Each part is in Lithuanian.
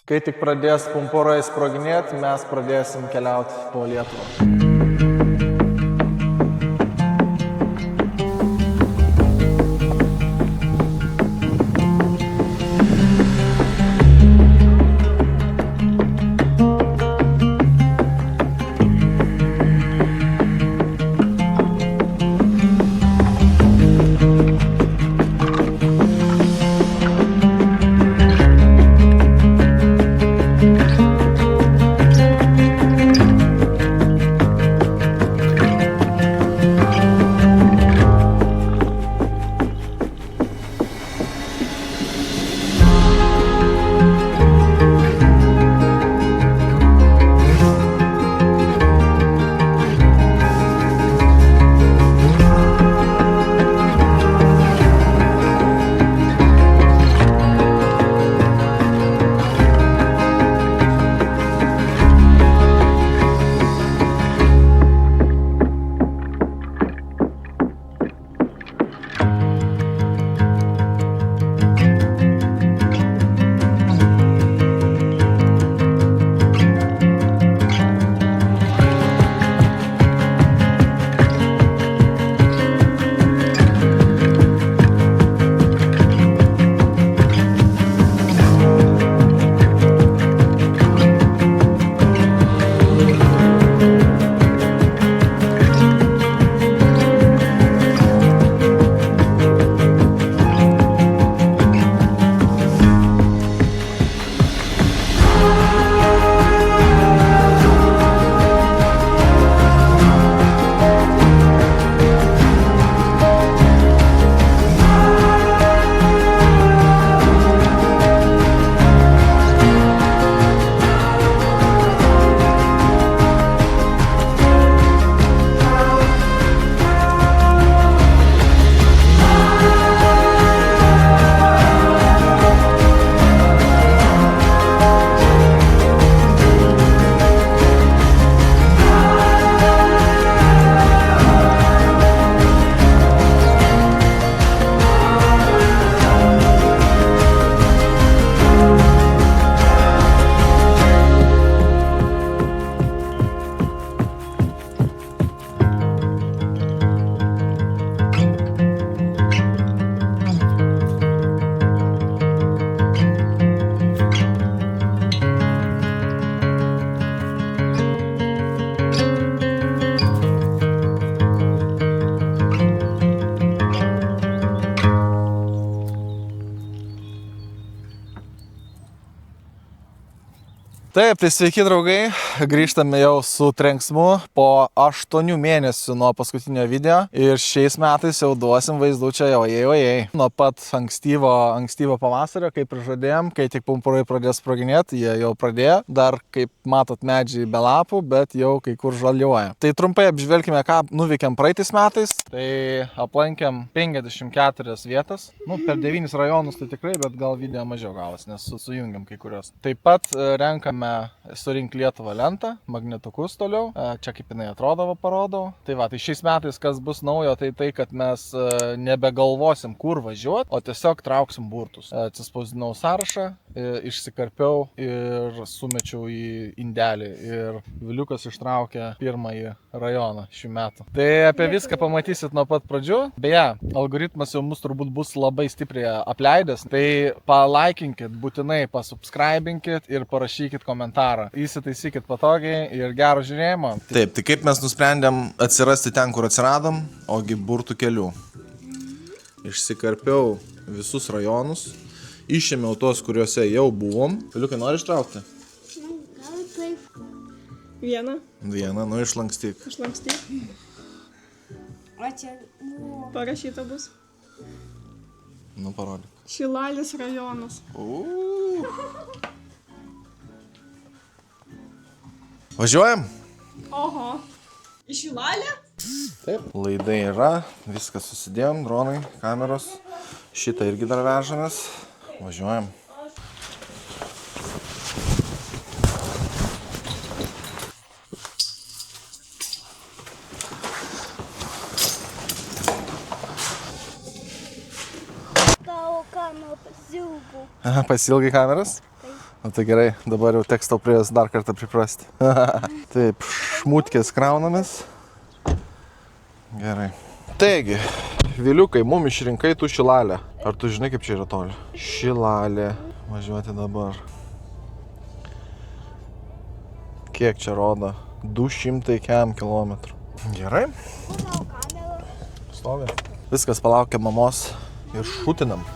Kai tik pradės pumpurai sproginėti, mes pradėsim keliauti po Lietuvą. Taip, tai sveiki draugai, grįžtame jau su trenksmu po 8 mėnesių nuo paskutinio video ir šiais metais jau duosim vaizdų čia jau ojei. Nuo pat ankstyvo pavasario, kaip ir žadėjom, kai tik pumpurai pradės sproginėti, jie jau pradėjo, dar kaip matot medžiai be lapų, bet jau kai kur žaliuoja. Tai trumpai apžvelkime, ką nuveikėm praeitais metais. Tai aplankėm 54 vietas, per 9 rajonus tai tikrai, bet gal video mažiau gavos, nes sujungiam kai kurios. Taip pat renkame Surink Lietuvą lentą, magnetukus toliau. Čia kaip jinai atrodo, parodau. Tai va, tai šiais metais kas bus naujo, tai kad mes nebegalvosim, kur važiuoti, o tiesiog trauksim burtus. Atsispausdinau sąrašą, išsikarpiau ir sumečiau į indelį. Ir Viliukas ištraukė pirmąjį rajoną šių metų. Tai apie viską pamatysit nuo pat pradžių. Beje, algoritmas jau mus turbūt bus labai stipriai apleidęs. Tai palaikinkit, būtinai pasubscribinkit ir parašykit komentarą. Įsitaisykit patogiai ir gero žiūrėjimo. Taip, tai kaip mes nusprendėm atsirasti ten, kur atsiradom, ogi burtų kelių. Išsikarpiau visus rajonus, išėmiau tos, kuriuose jau buvom. Viliukai, nori ištraukti? Gal taip. Vieną, išlankstyk. O čia parašyta bus. Parodyk. Šilalės rajonas. Važiuojam? Oho. Į Šilalę? Taip. Laidai yra, viską susidėjom, dronai, kameros. Šitą irgi dar vežamės. Važiuojam. Tavo kamerą pasilgau. Pasilgai kameras? Taip. Na tai gerai, dabar jau teks tau prie jos dar kartą priprasti. Taip, šmutkės kraunamės. Gerai. Taigi, Viliukai, mum išrinkai tu Šilalę. Ar tu žinai, kaip čia yra toli? Šilalė. Važiuoti dabar. Kiek čia rodo? 200 kilometrų. Gerai. Stovi. Viskas, palaukia mamos ir šutinam.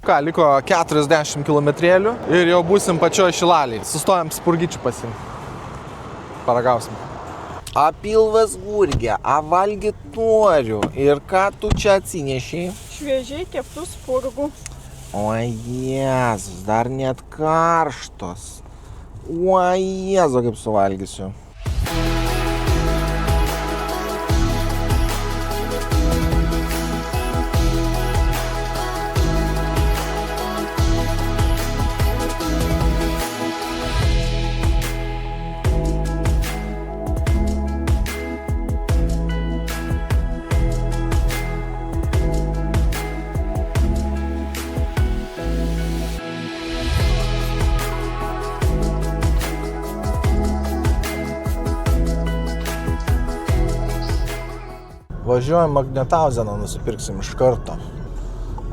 Ką, liko 40 kilometrėlių ir jau būsim pačioj Šilalėj. Sustojam spurgyčių pasiimti. Paragausim. A pilvas gurgia, a valgyt noriu. Ir ką tu čia atsinešiai? Šviežiai keptų spurgų. O Jėzus, dar net karštos. O Jėzu, kaip suvalgysiu. Važiuojam Magnetauzeną, nusipirksim iš karto.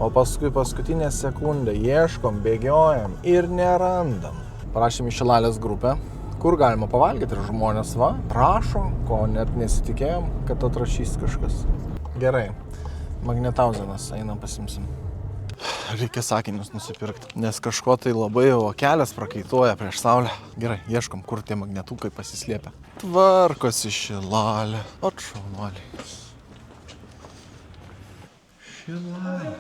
O paskui paskutinę sekundę ieškom, bėgiojam ir nerandam. Parašėm į Šilalės grupę, kur galima pavalgyti ir žmonės prašo, ko net nesitikėjom, kad atrašys kažkas. Gerai, Magnetauzenas, einam pasimsim. Reikia sakinius nusipirkti, nes kažko tai labai jau kelias prakaituoja prieš saulę. Gerai, ieškom, kur tie magnetukai pasislėpia. Tvarkosi Šilalė, atšaunuoliai. Šilalė.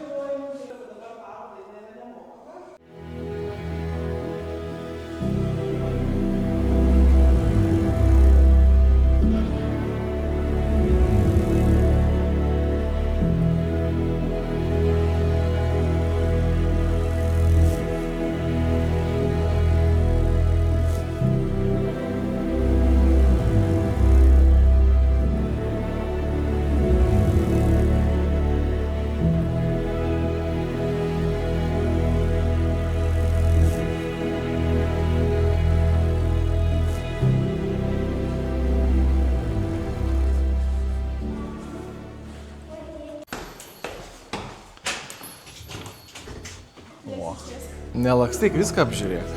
Nelakstyk, viską apžiūrėk.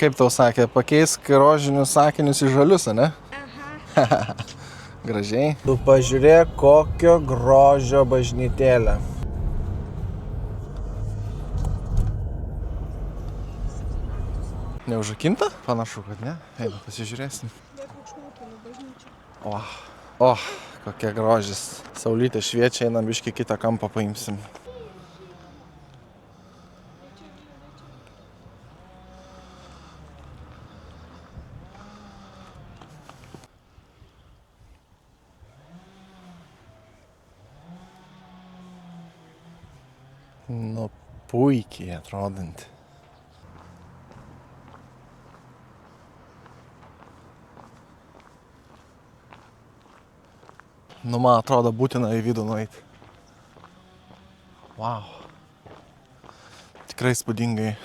Kaip tau sakė, pakeisk rožinius sakinius į žalius, ne? Aha. Gražiai. Tu pažiūrėk, kokio grožio bažnytėlė. Neužrakinta? Panašu, kad ne. Eina, pasižiūrėsim. O, kokia grožis. Saulytė šviečia, einam biškį kitą kampą paimsim. Nu, puikiai atrodanti. Nu, man atrodo, būtina į vidų nueiti. Wow. Tikrai spūdingai.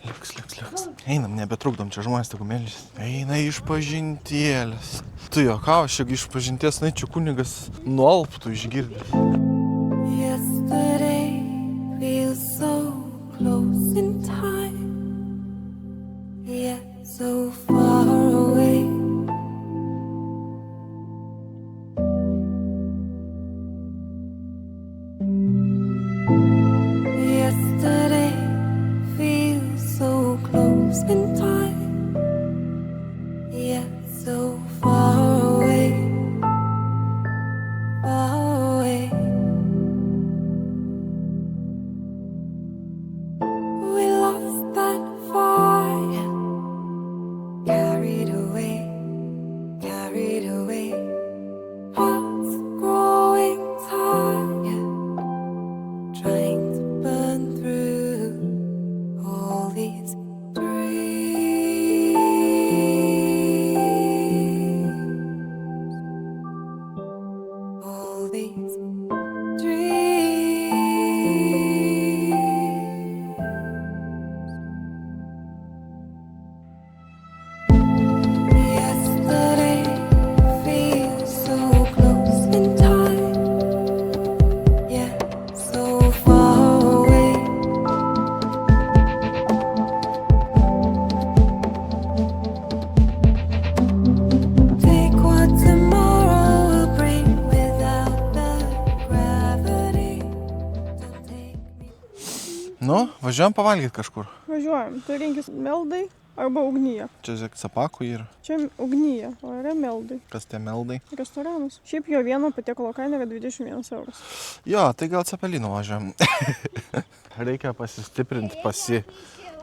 Liuks. Einam, nebetrukdom, čia žmonės tegu meldžiasi. Eina iš pažintėlės. Tu jokau, aš iš pažinties naičių kunigas nualptų išgirdęs. Yesterday feels so close in time, yet so far away. Yesterday feels so close in time, yet so far away, far away. We lost that fire, carried away, hearts growing tired, trying to burn through all these dreams, all these dreams. Yesterday feels so close in time, yet so far away. Take what tomorrow will bring without the gravity. Don't take me. Nu, važiuojam pavalgyti kažkur. Važiuojam. Tai rinkis meldai arba ugnyje. Čia ziek sapakų yra. Čia ugnyje, o yra meldai. Kas tie meldai? Restoranas. Šiaip jo vieno patiekalo kaina yra 21 euras. Jo, tai gal Cepelino važiuojam. Reikia pasistiprinti,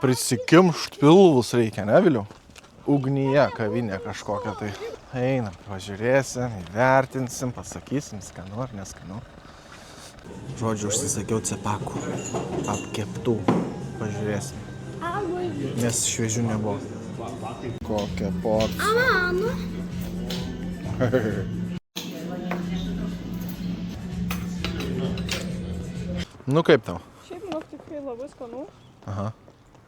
prisikimšt pilvus reikia, ne Viliau? Ugnyje kavinė kažkokia tai. Einam, pažiūrėsim, įvertinsim, pasakysim, skanu ar neskanu. Žodžiu, užsisakiau cepakų, apkeptų. Pažiūrėsim. Nes šviežių nebuvo. Kokia porcija. Nu kaip tau? Šiaip tikrai labai skanu. Aha.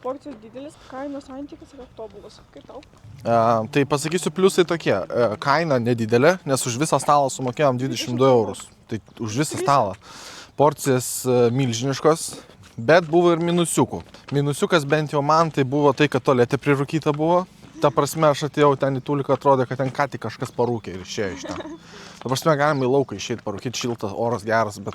Porcijos didelis, kainos santykis yra tobulas. Kaip tau? Tai pasakysiu pliusai tokie. Kaina nedidelė, nes už visą stalą sumokėjom 22 eurus. Tai už visą stalą. Porcijas milžiniškos, bet buvo ir minusiukų. Minusiukas bent jau man tai buvo tai, kad tualete prirūkyta buvo. Ta prasme, aš atėjau ten į tūliką, atrodė, kad ten ką tik kažkas parūkė ir išėjo iš ten. Ta prasme, galima į lauką išeiti parūkyti, šiltas, oras geras, bet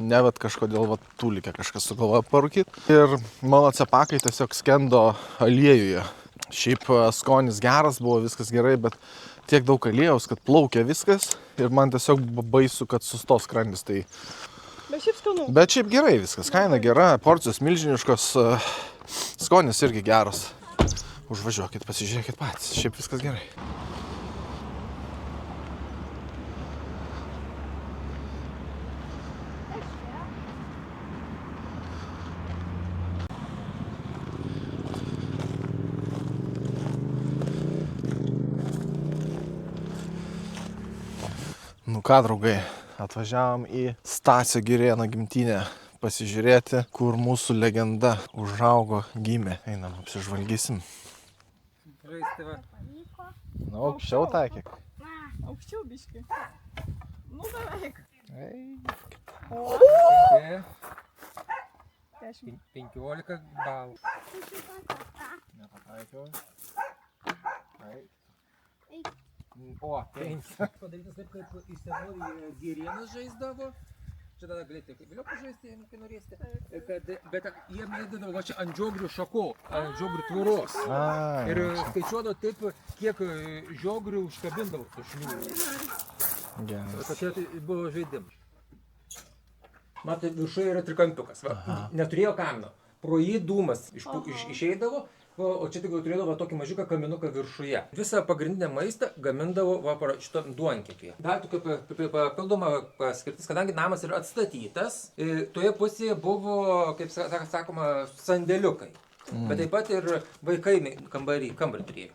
ne vat kažkodėl tūlikę kažkas sugalvojo parūkyti. Ir mano cepakai tiesiog skendo aliejuje. Šiaip skonis geras, buvo viskas gerai, bet tiek daug aliejaus, kad plaukė viskas ir man tiesiog baisu, kad sustos skrandis. Tai... Bet šiaip skanu. Bet šiaip gerai viskas, kaina gera, porcijos milžiniškos, skonis irgi geras. Užvažiuokit, pasižiūrėkit patys, šiaip viskas gerai. Nu ką, draugai, atvažiavom į Stasio Girėno gimtinę pasižiūrėti, kur mūsų legenda užaugo, gimė. Einam, apsižvalgysim. Nu, aukščiau takyk. Aukščiau biški. Nu, beveik. O, 15 balų. Nepataikiau. O, 5. Padarytas taip, kaip į senolį Girėnas žaisdavo. Čia tada galėtų vėliau pažaisti, kai norėsite. Bet jie mėgdavo va čia ant žiobrių šakų, ant žiobrių tvoros. Ir skaičiuodavo taip, kiek žiobrių užkabindavo su šliūru. Geras. Tokie buvo žaidimas. Matai, viršuje yra trikampiukas. Va, neturėjo kamino. Pro jį dūmas išeidavo, o čia tik turėdavo va, tokį mažiuką kaminuką viršuje. Visą pagrindinę maistą gamindavo va, šito duonkepėje. Dar tokia papildoma paskirtis, kadangi namas yra atstatytas, toje pusėje buvo, kaip sakoma, sandėliukai. Bet taip pat ir vaikai kambarį turėjo.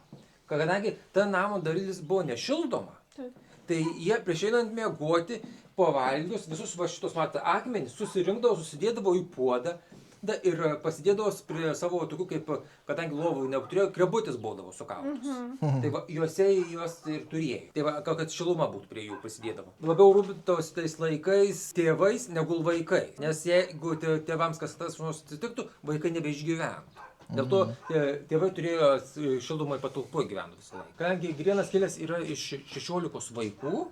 Kadangi ta namo dalis buvo nešildoma, tai jie prieš einant miegoti, pavalgius, visus va šitos akmenis susirinkdavo, susidėdavo į puodą ir pasidėdavo prie savo tokių kaip, kadangi lovų neturėjo, krebutis būdavo sukaltos. Tai va, juose juos ir turėjo. Tai va, kad šiluma būtų prie jų pasidėdavo. Labiau rūpintos tais laikais tėvais negu vaikais. Nes jeigu tėvams kas tas atsitiktų, vaikai nebeišgyventų. Dėl to tėvai turėjo šildomai patalpoje gyventi visą laiką. Kadangi Girėnas kilęs yra iš 16 vaikų,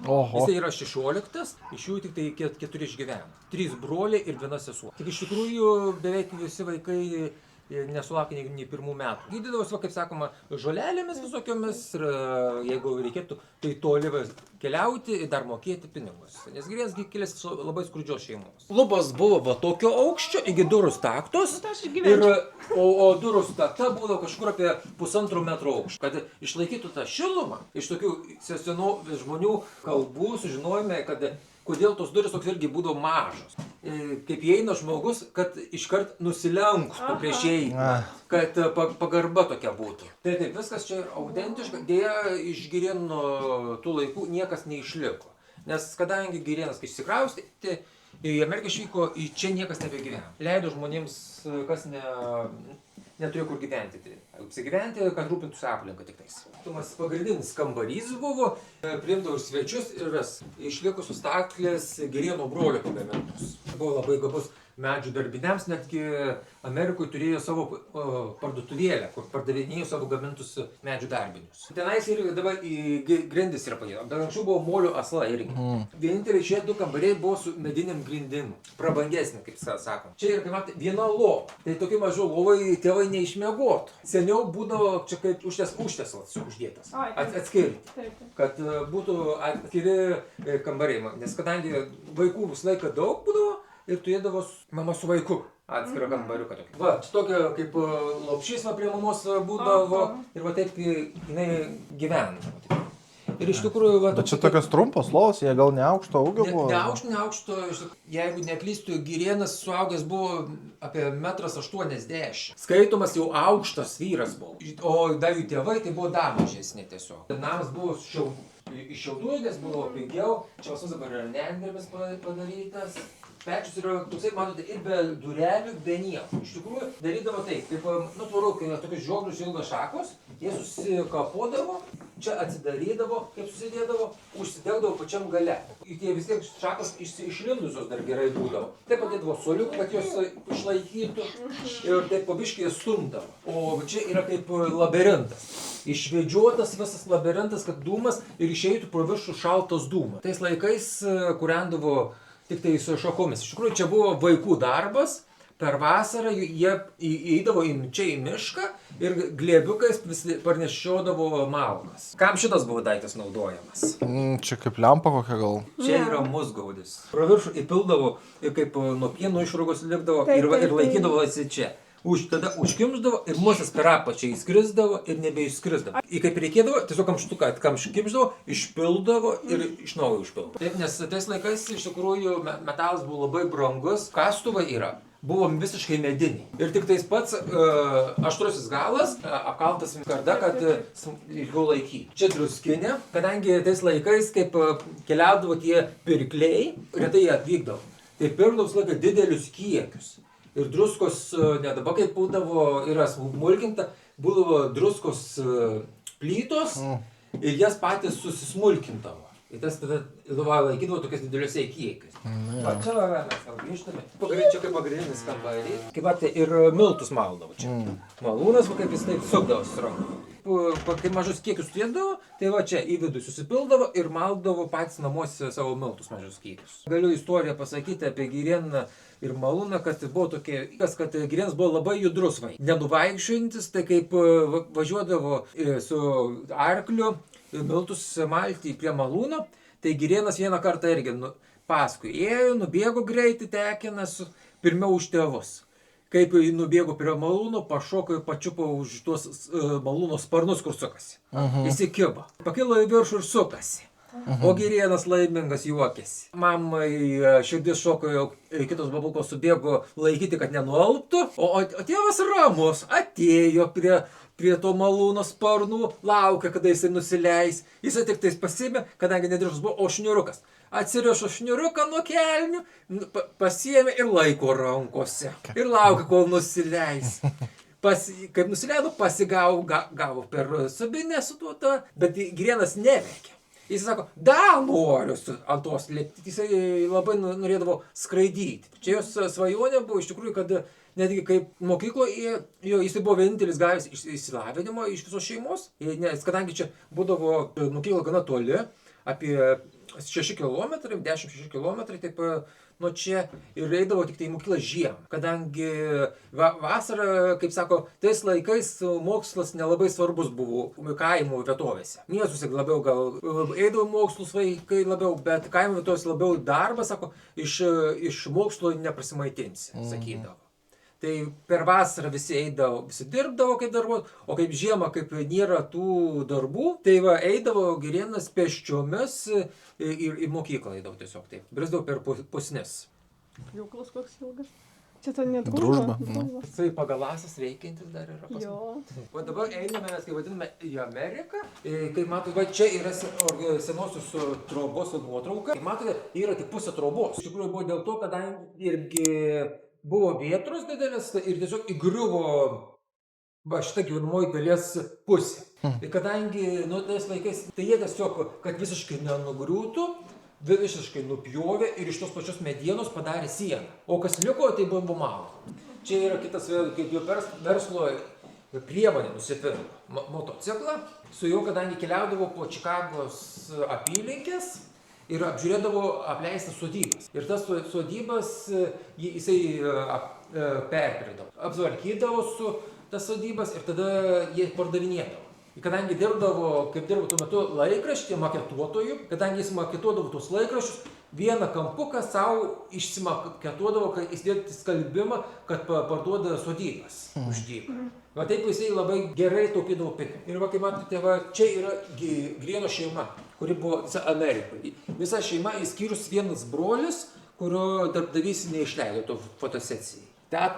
jis yra 16, iš jų tik tai 4 išgyveno. 3 broliai ir 1 sesuo. Tik iš tikrųjų beveik visi vaikai nesulaukė nei pirmų metų. Gydydavosi, kaip sakoma, žolelėmis visokiomis ir jeigu reikėtų, tai toli keliauti ir dar mokėti pinigus. Nes Girėnas kilęs labai skurdžios šeimos. Lubos buvo va tokio aukščio iki durų staktos, o durų stakta buvo kažkur apie 1,5 metro aukščio. Kad išlaikytų tą šilumą, iš tokių senų žmonių kalbų sužinojome, kad kodėl tos durys toks irgi būdavo mažos. Kaip įeina žmogus, kad iškart nusilenktų prieš įeina, kad pagarba tokia būtų. Tai taip, viskas čia autentiška, dėja iš Girėno tų laikų niekas neišliko. Nes kadangi Girėnas išsikraustė, į Ameriką išvyko, čia niekas nebegyveno. Leido žmonėms, kas neturėjo kur gyventi. Apsigyventi, kad rūpintųsi aplinką tik tais. Tumas pagrindinis kambarys buvo, priimdavo svečius ir išlikusius staklės Girėno brolio pagamintus. Buvo labai gabus medžių darbiniams, netgi Amerikoje turėjo savo parduotuvėlę, kur pardavinėjo savo gamintus medžių darbinius. Tenais ir dabar grindis yra padėta, bet anksčiau buvo molio asla irgi. Vieninteliai šie 2 kambariai buvo su mediniam grindim, prabangesnė, kaip sakom. Čia yra, kaip matė, viena lova. Tai tokie mažo lovai tėvai neišmiegotų. Seniau būdavo čia kaip užtiesalas uždėtas, atskirti, kad būtų atskiri kambariai. Nes kadangi vaikų visą laiką daug būdavo, ir turėdavo mama su vaiku atskirą kambariuką tokį. Va, čia tokia kaip lopšys prie mamos būdavo ir va taip jinai gyveno. Ir iš tikrųjų... Va, bet čia tokios trumpos lovos, jie gal neaukšto ūgio buvo? Neaukšto, jeigu neklystu, Girėnas suaugęs buvo apie 1,80 m. Skaitomas jau aukštas vyras buvo, o dar jų tėvai tai buvo dar mažesni tiesiog. Namas buvo iš šiaudų, nes buvo pigiau, čia pas mus dabar yra nendrėmis padarytas. Pečius yra, toksai, matote, ir be durelių, be nieko. Iš tikrųjų, darydavo taip, kaip, tvaru, kai tokius žioglius ilgos šakos, jie susikapodavo, čia atsidarydavo, kaip susidėdavo, užsidegdavo pačiam gale. Ir tie vis tiek šakos išlindusios dar gerai būdavo. Taip padėdavo soliukų, kad jos išlaikytų ir taip pabiškai jas stumdavo. O čia yra kaip labirintas. Išvedžiotas visas labirintas, kad dūmas ir išeitų pro viršų šaltas dūmas. Tais laikais kūrendavo tik tai su šakomis. Iš tikrųjų, čia buvo vaikų darbas. Per vasarą jie įeidavo čia į mišką ir glėbiukais parnešiodavo malkas. Kam šitas buvo daiktas naudojamas? Čia kaip lempa kokia gal? Čia yra musgaudis. Pro viršų įpildavo ir kaip nuo pieno išrūgos likdavo ir laikydavo čia. Tada užkimždavo ir musės per apačią įskrisdavo ir nebeišskrisdavo. Ir kaip reikėdavo, tiesiog kamštuką kamškimždavo, išpildavo ir iš naujo išpildavo. Taip, nes tais laikais iš tikrųjų metalas buvo labai brangus, kastuvai buvo visiškai mediniai. Ir tik tais pats aštrusis galas apkaltas karda, kad ilgiau laikyti. Čia druskinė, kadangi tais laikais, kaip keliaudavo tie pirkliai, retai jie atvykdavo. Tai pirkdavo visą laiką didelius kiekius. Ir druskos, ne dabar kaip būdavo, yra smulkinta, būdavo druskos plytos ir jas patys susismulkindavo. Ir tas tada laikydavo tokias dideliuose kiekiais. Va, čia mes grįžtame. Čia kaip pagrindinis kambarys. Kaip matė, ir miltus maldavo čia. Malūnas, kaip jis taip sukdavosi rankom. Kai mažus kiekius turėdavo, tai va čia į vidų susipildavo ir maldavo patys namuose savo miltus mažus kiekius. Galiu istoriją pasakyti apie Girėną ir Malūną, kad buvo tokie, kad Girėnas buvo labai judrus vaikas. Nenuvaikščiojantis, tai kaip važiuodavo su arkliu miltus malti prie Malūno, tai Girėnas vieną kartą irgi paskui ėjo, nubėgo greitai tekinas, pirmiau už tėvus. Kaip nubėgo prie malūno, pašoko ir pačiupo už tuos malūno sparnus, kur sukasi. Įsikibo. Pakilo į viršų ir sukasi. O Girėnas laimingas juokėsi. Mamai širdis šoko, jau kitos babulkos subėgo laikyti, kad nenualptų. O tėvas ramus atėjo prie to malūno sparnų, laukia, kada jisai nusileis. Jisai tik tais pasiėmė, kadangi nediržas buvo, o šniuriukas. Atsirišo šniuriuką nuo kelnių, pasiėmė ir laiko rankose. Ir laukia, kol nusileis. Kaip nusileido, gavo per subinę su tuo, bet Girėnas neveikia. Jis sako, da noriu ant tos lipti. Jisai labai norėdavo skraidyti. Čia jos svajonė buvo iš tikrųjų, kad netgi kaip mokykloje, jisai buvo vienintelis gavęs išsilavinimo iš visos šeimos. Nes kadangi čia būdavo mokykla gana toli, apie 6 km, 10-6 km, taip nuo čia ir eidavo tik tai į mokyklą žiemą. Kadangi vasarą, kaip sako, tais laikais mokslas nelabai svarbus buvo kaimo vietovėse. Miestuose labiau gal eidavo mokslus vaikai labiau, bet kaimo vietovėse labiau darbas, sako, iš mokslo neprasimaitinsi, sakydavo. Tai per vasarą visi eidavo, visi dirbdavo kaip darbuotojai, o kaip žiemą, kaip nėra tų darbų, tai eidavo Girėnas pėsčiomis ir į mokyklą eidavo tiesiog taip. Brisdavo per pusnis. Pjūklas koks ilgas. Čia ta net Družba, Tai pagalasas veikiantis dar yra pas mus. Jo. O dabar einame, mes kaip vadiname, į Ameriką. Kaip matote, čia yra senosios trobos nuotrauka. Kaip matote, yra tik pusė trobos. Iš tikrųjų buvo dėl to, kadangi irgi buvo vėtros didelės ir tiesiog įgriuvo šitą gyvenamoji dalies pusė. Ir kadangi tais laikais, tai jie tiesiog, kad visiškai nenugriūtų, visiškai nupjovė ir iš tos pačios medienos padarė sieną. O kas liko, tai buvo malo. Čia yra kitas, kaip jau verslo priemonė nusipirko motociklą. Su juo, kadangi keliaudavo po Čikagos apylinkės, ir apžiūrėdavo apleistas sodybas. Ir tas sodybas jisai perpridavo. Apsvarkydavo su tas sodybas ir tada jie pardavinėdavo. Kadangi dirbdavo, kaip dirbo tuo metu laikraštį, maketuotojų, kadangi jis maketuodavo tos laikraščius, vieną kampuką savo išsimaketuodavo, kad įsidėti skalbimą, kad parduoda sodybas už dyką. Va taip jisai labai gerai taupydavo pinigų. Ir va, kaip matote, čia yra Girėno šeima, kuri buvo visa Amerikoje. Visa šeima išskyrus vienas brolis, kurio darbdavys neišleido to fotosesijai.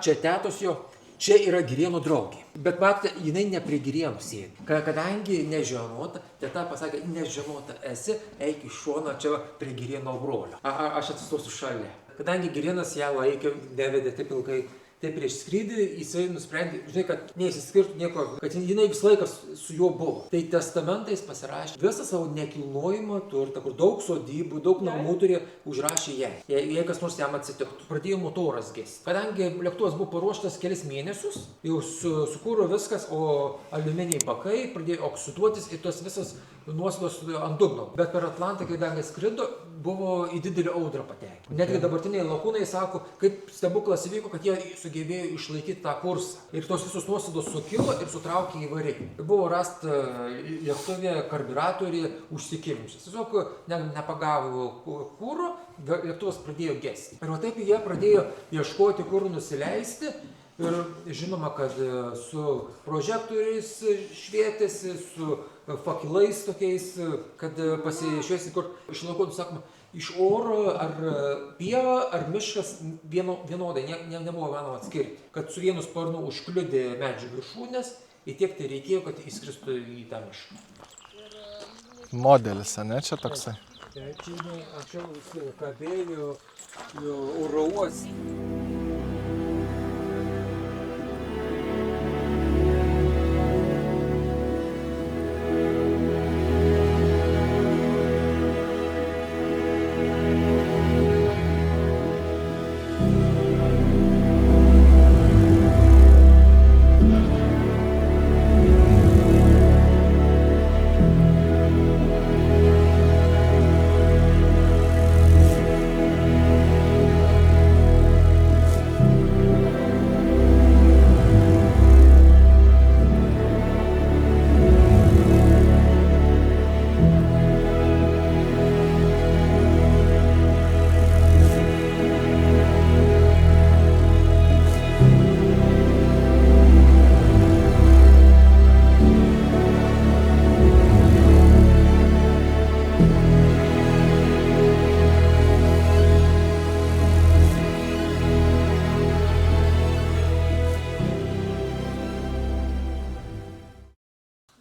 Čia tetos jo, čia yra Girėno draugė. Bet matote, jinai ne prie Girėno sėdi. Kadangi nežinota, teta pasakė, nežinota esi, eik iš šono čia prie Girėno brolio. Aš atsistosiu šalia. Kadangi Girėnas ją laikė, nevedė taip ilgai. Tai prieš skrydį jisai nusprendė, žinai, kad neįsiskirtų nieko, kad jinai vis laikas su juo buvo. Tai testamentais pasirašė visą savo nekilnojimą turtą, kur daug sodybų, daug namų turėjo, užrašė jai. Jei kas nors jam atsitiktų, pradėjo motoras gesti. Kadangi lėktuvas buvo paruoštas kelis mėnesius, jau sukūro viskas, o aliumininiai bakai pradėjo oksiduotis ir tos visas nuosėdos ant dugno. Bet per Atlantą, kadangi skrido, buvo į didelį audrą patekę. Netgi dabartiniai lakūnai sako, kaip stebuklas įvyko, kad jie sugebėjo išlaikyti tą kursą. Ir tos visos nuosėdos sukilo ir sutraukė į variklį. Buvo rasta lėktuvė karbiuratorį užsikimšęs. Tiesiog nepagavo kuro, lėktuvas pradėjo gesti. Ir va taip jie pradėjo ieškoti, kur nusileisti. Ir žinoma, kad su prožektoriais švietėsi, su fakilais tokiais, kad pasišviesti, kur iš lauko, sakoma, iš oro ar pieva ar miškas vienodai, nebuvo manoma atskirti. Kad su vienu sparnu užkliudė medžių viršūnės, įtiekti reikėjo, kad įskristų į tą mišką. Modelis, ne, čia toksai? Čia anksčiau kabėjo oro uoste.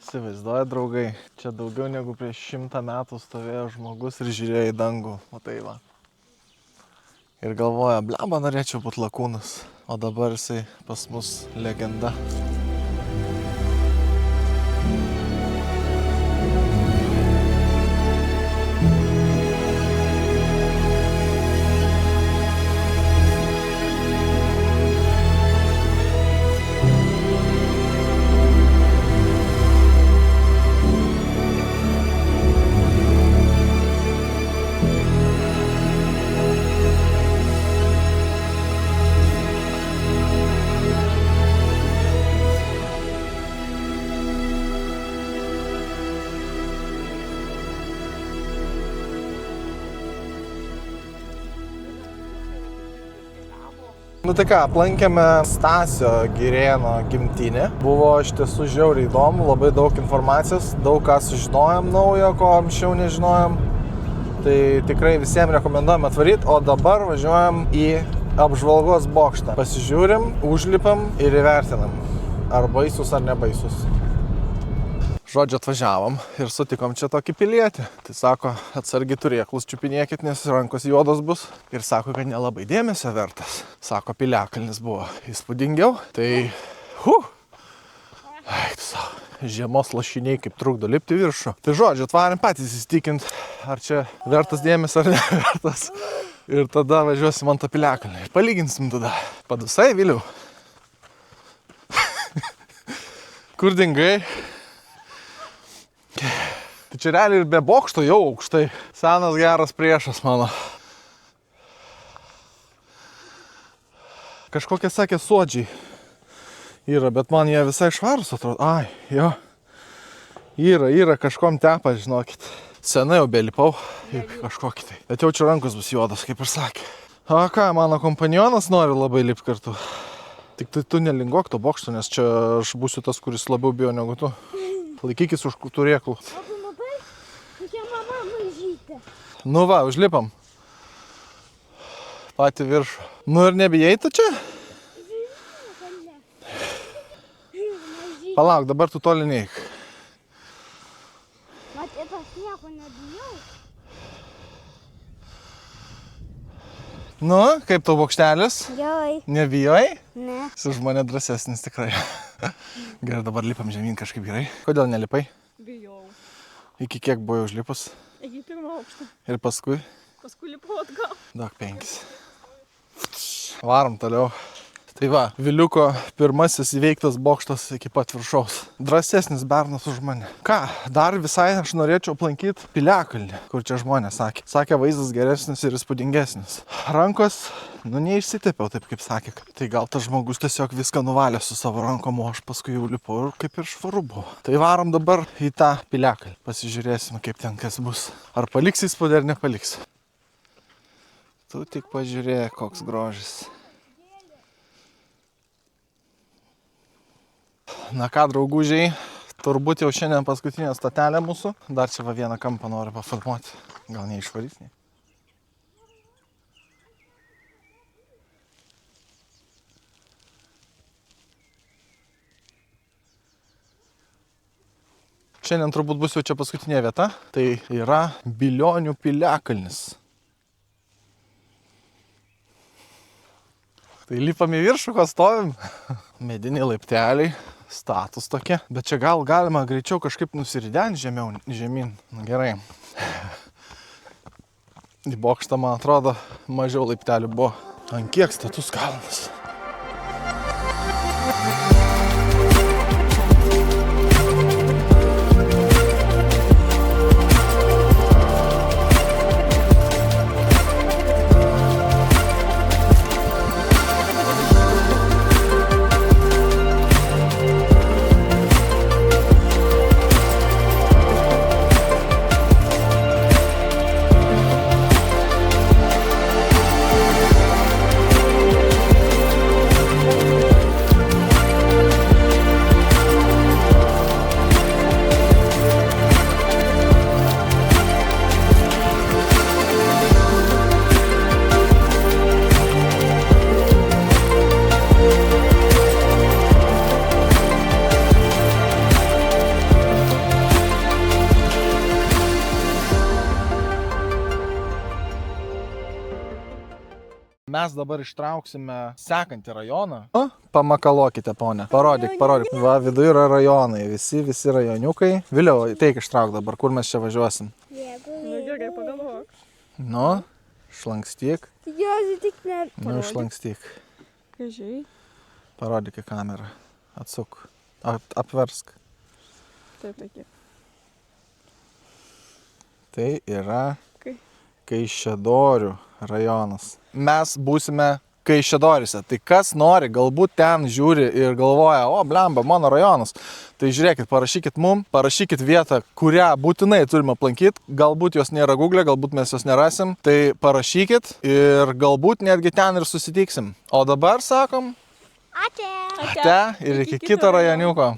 Įsivaizduoja, draugai, čia daugiau negu prieš 100 metų stovėjo žmogus ir žiūrėjo į dangų, o tai va. Ir galvoja, blemba, norėčiau būti lakūnas, o dabar jisai pas mus legenda. Nu tai ką, aplankėme Stasio Girėno gimtinę. Buvo iš tiesų žiauriai įdomu, labai daug informacijos, daug ką sužinojom naujo, ko anksčiau nežinojom. Tai tikrai visiems rekomenduojam atvaryti, o dabar važiuojam į apžvalgos bokštą. Pasižiūrim, užlipam ir įvertinam, ar baisus ar nebaisus. Žodžiu, atvažiavom ir sutikom čia tokį pilietį. Tai sako, atsargiai turėklus čiupinėkit, nes rankos juodos bus. Ir sako, kad nelabai dėmesio vertas. Sako, piliakalnis buvo įspūdingiau. Tai, eik tu savo, žiemos lašiniai kaip trukdo lipti viršų. Tai žodžiu, atvarėm patys įsitikint, ar čia vertas dėmesio ar nevertas. Ir tada važiuosim ant tą piliakalnį. Ir palyginsim tada. Padusai, Viliau. Kur dingai? Tai čia realiai ir be bokšto jau aukštai. Senas geras priešas mano. Kažkokie sakė suodžiai yra, bet man jie visai švarus atrodo. Ai, jo. Yra kažkom tepa, žinokit. Senai jau belipau kažkokį tai. Bet jau čia rankos bus juodas, kaip ir sakė. O ką, mano kompanionas nori labai lipti kartu. Tik tai tu nelingok to bokšto, nes čia aš būsiu tas, kuris labiau bijo negu tu. Laikykis už turėklų. O tu matai, kokia mama mažytė. Nu va, užlipam. Patį viršų. Nu ir nebijai tu čia? Palauk, dabar tu toli neik. Matyt, aš nieko nebijau. Nu, kaip tau bokštelis? Gerai. Nebijai? Ne. Su žmonė drąsesnis tikrai. Gerai, dabar lipam žemyn kažkaip gerai. Kodėl nelipai? Bijau. Iki kiek buvo užlipus? Iki pirmo aukšto. Ir paskui? Paskui lipau atgal. Daug 5. Varom toliau. Tai va, Viliuko pirmasis įveiktas bokštas iki pat viršaus. Drąsesnis bernas už mane. Ką, dar visai aš norėčiau aplankyti piliakalnį, kur čia žmonės sakė. Sakė, vaizdas geresnis ir įspūdingesnis. Rankos, nu neišsitepiau taip, kaip sakė. Tai gal tas žmogus tiesiog viską nuvalė su savo rankom, o aš paskui jau lipau ir kaip ir švaru buvo. Tai varom dabar į tą piliakalnį. Pasižiūrėsim, kaip ten kas bus. Ar paliks įspūdį ar nepaliks. Tu tik pažiūrėk, koks grožis. Na ką, draugužiai, turbūt jau šiandien paskutinė stotelė mūsų. Dar čia va vieną kampą noriu pafilmuoti. Gal neišvarys, ne? Šiandien turbūt bus jau čia paskutinė vieta. Tai yra Bilionių piliakalnis. Tai lipam į viršų, ko stovim. Mediniai laipteliai. Status tokie, bet čia gal galima greičiau kažkaip nusiridenti žemyn. Nu, gerai. Į bokštą, man atrodo, mažiau laiptelių buvo. Ant kiek status kalnas. Mes dabar ištrauksime sekantį rajoną. O, pamakalokite, ponė. Parodyk. Va, viduje yra rajonai, visi rajoniukai. Vėliau, teik ištrauk dabar, kur mes čia važiuosim. Nu gerai, pagalvok. Nu, šlankstyk. Tikiuosi tik ne. Nu, šlankstyk. Kažiai. Parodyk į kamerą. Atsuk. Apversk. Taip, taip. Tai yra Kai? Kaišiadorių rajonas. Mes būsime Kaišiadoryse. Tai kas nori, galbūt ten žiūri ir galvoja, o, blemba, mano rajonas. Tai žiūrėkit, parašykit mum, parašykit vietą, kurią būtinai turime aplankyti. Galbūt jos nėra Google, galbūt mes jos nerasim. Tai parašykit ir galbūt netgi ten ir susitiksim. O dabar sakom, Ate. ate ir iki kito rajoniuko.